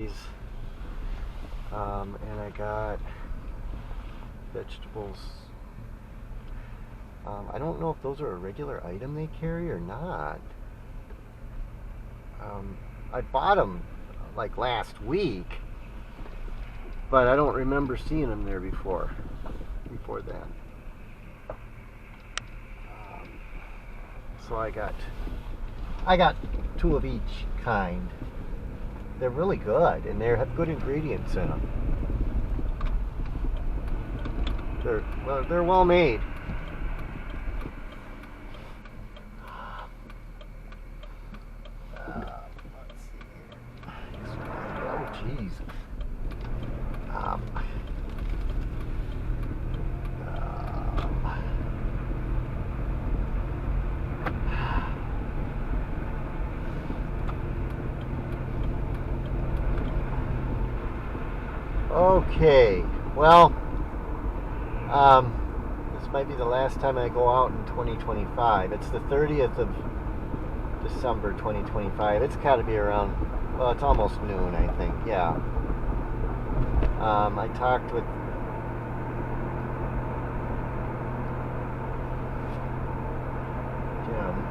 And I got vegetables. I don't know if those are a regular item they carry or not. I bought them like last week, but I don't remember seeing them there before that. So I got two of each kind. They're really good, and they have good ingredients in them. They're well made. Let's see here. Oh, jeez. Okay, well, this might be the last time I go out in 2025. It's the 30th of December 2025. It's got to be around, well, it's almost noon, I think, yeah. I talked with Jim.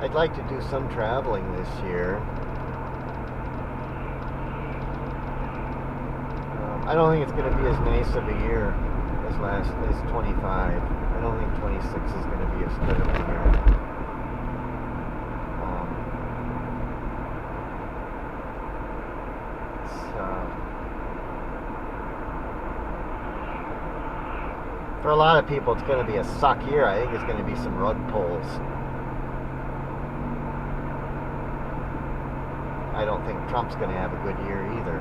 I'd like to do some traveling this year. I don't think it's going to be as nice of a year as 25. I don't think 26 is going to be as good of a year. For a lot of people, it's going to be a suck year. I think it's going to be some rug pulls. I don't think Trump's going to have a good year either.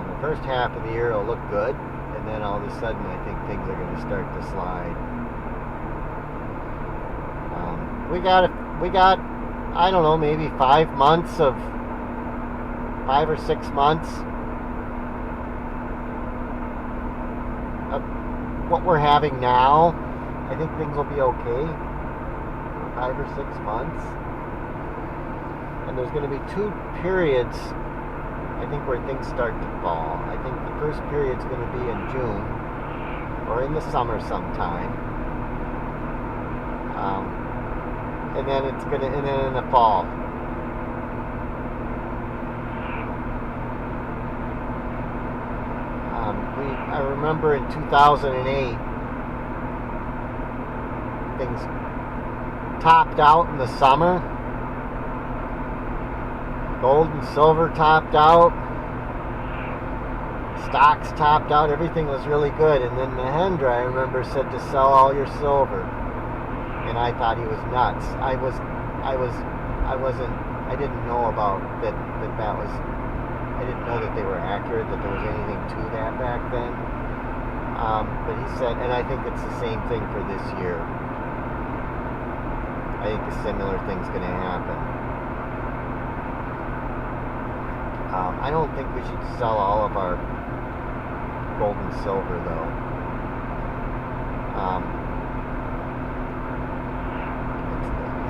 The first half of the year will look good, and then all of a sudden I think things are going to start to slide. We got I don't know, maybe 5 or 6 months of what we're having now. I think things will be okay for 5 or 6 months. And there's going to be 2 periods, I think, where things start to fall. I think the first period's going to be in June or in the summer sometime, and then in the fall. I remember in 2008, things topped out in the summer. Gold and silver topped out, stocks topped out, everything was really good. And then Mahendra, I remember, said to sell all your silver, and I thought he was nuts. I didn't know about that was, I didn't know that they were accurate, that there was anything to that back then. But he said, and I think it's the same thing for this year. I think a similar thing's going to happen. I don't think we should sell all of our gold and silver, though.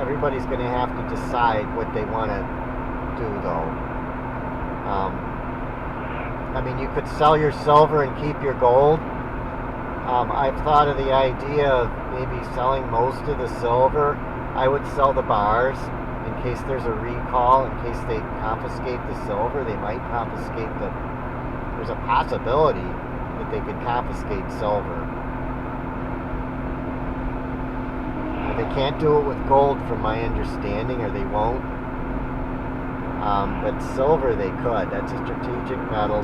Everybody's going to have to decide what they want to do, though. I mean, you could sell your silver and keep your gold. I've thought of the idea of maybe selling most of the silver. I would sell the bars. In case there's a recall, in case they confiscate the silver, they might confiscate there's a possibility that they could confiscate silver. They can't do it with gold, from my understanding, or they won't. But silver they could. That's a strategic metal.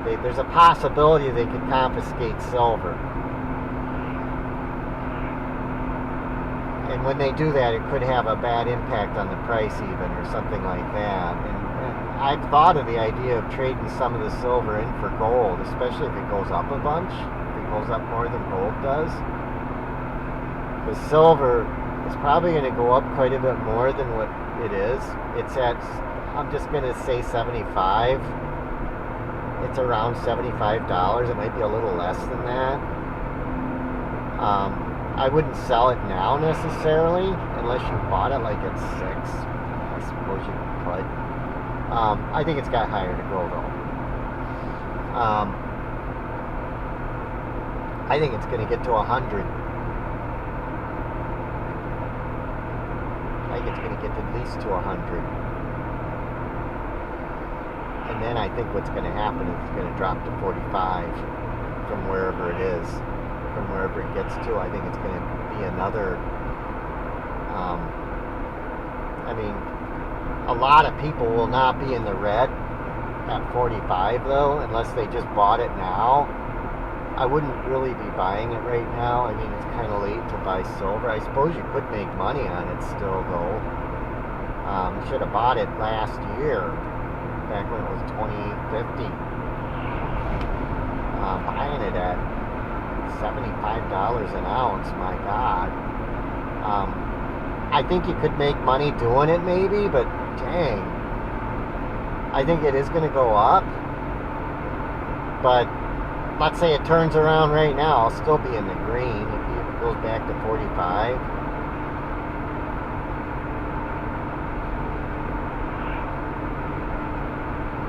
There's a possibility they could confiscate silver. And when they do that, it could have a bad impact on the price even, or something like that. And I've thought of the idea of trading some of the silver in for gold, especially if it goes up a bunch, if it goes up more than gold does. The silver is probably going to go up quite a bit more than what it is. It's at, I'm just going to say 75. it's around $75. It might be a little less than that. I wouldn't sell it now necessarily unless you bought it like at 6. I suppose you could. I think it's got higher to go though. I think it's going to get to 100. I think it's going to get at least to 100. And then I think what's going to happen is it's going to drop to 45 from wherever it is. From wherever it gets to, I think it's going to be another. I mean, a lot of people will not be in the red at 45 though, unless they just bought it now. I wouldn't really be buying it right now. I mean, it's kind of late to buy silver. I suppose you could make money on it still though. You should have bought it last year, back when it was $28.50. Buying it at $75 an ounce, my God. I think you could make money doing it maybe, but dang. I think it is going to go up. But let's say it turns around right now, I'll still be in the green if it goes back to 45.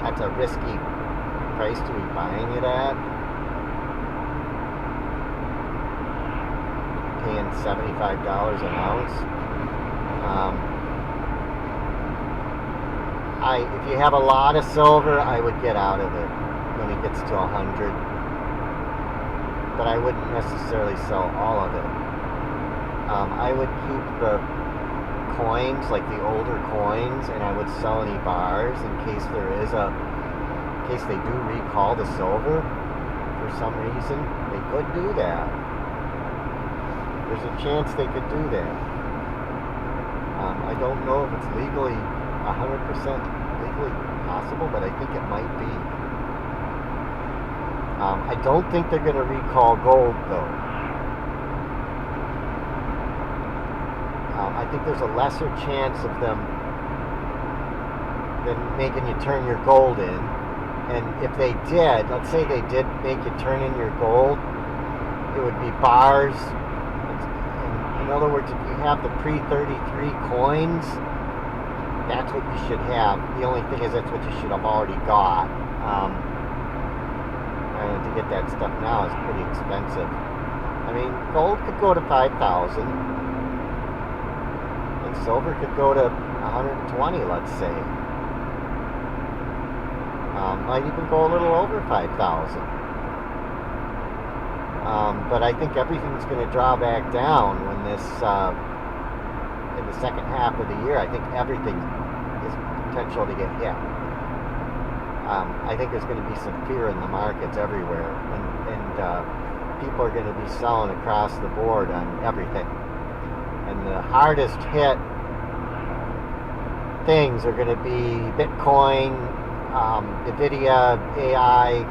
That's a risky price to be buying it at. Paying $75 an ounce. If you have a lot of silver, I would get out of it when it gets to 100. But I wouldn't necessarily sell all of it. I would keep the coins, like the older coins, and I would sell any bars in case in case they do recall the silver for some reason. They could do that. There's a chance they could do that. I don't know if it's legally 100% legally possible, but I think it might be. I don't think they're going to recall gold, though. I think there's a lesser chance of them than making you turn your gold in. And if they did, let's say they did make you turn in your gold, it would be bars. In other words, if you have the pre-33 coins, that's what you should have. The only thing is that's what you should have already got. And to get that stuff now is pretty expensive. I mean, gold could go to 5,000, and silver could go to 120, let's say. Might even go a little over 5,000. But I think everything's going to draw back down when this, in the second half of the year. I think everything is potential to get hit. I think there's going to be some fear in the markets everywhere, and people are going to be selling across the board on everything. And the hardest hit things are going to be Bitcoin, Nvidia, AI.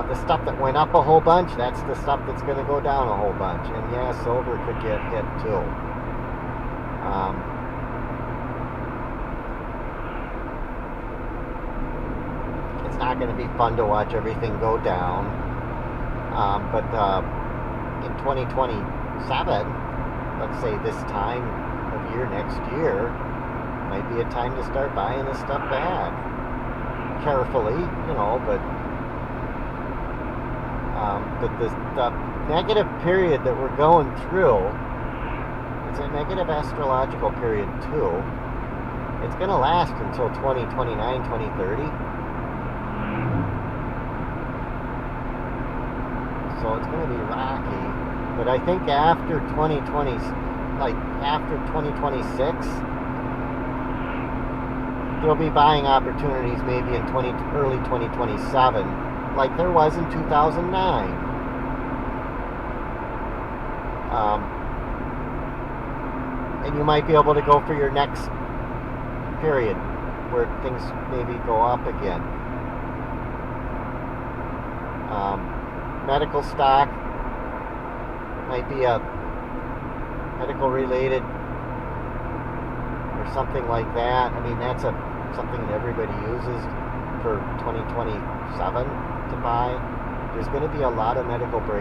The stuff that went up a whole bunch, that's the stuff that's going to go down a whole bunch. And yeah, silver could get hit too. It's not going to be fun to watch everything go down. But in 2027, let's say this time of year next year, might be a time to start buying this stuff back. Carefully, but the negative period that we're going through, it's a negative astrological period too. It's going to last until 2029, 2030. So it's going to be rocky. But I think after 2020, after 2026, there'll be buying opportunities maybe in early 2027. Like there was in 2009. And you might be able to go for your next period where things maybe go up again. Medical stock might be a medical related or something like that. I mean, that's something that everybody uses. for 2027 to buy. There's going to be a lot of medical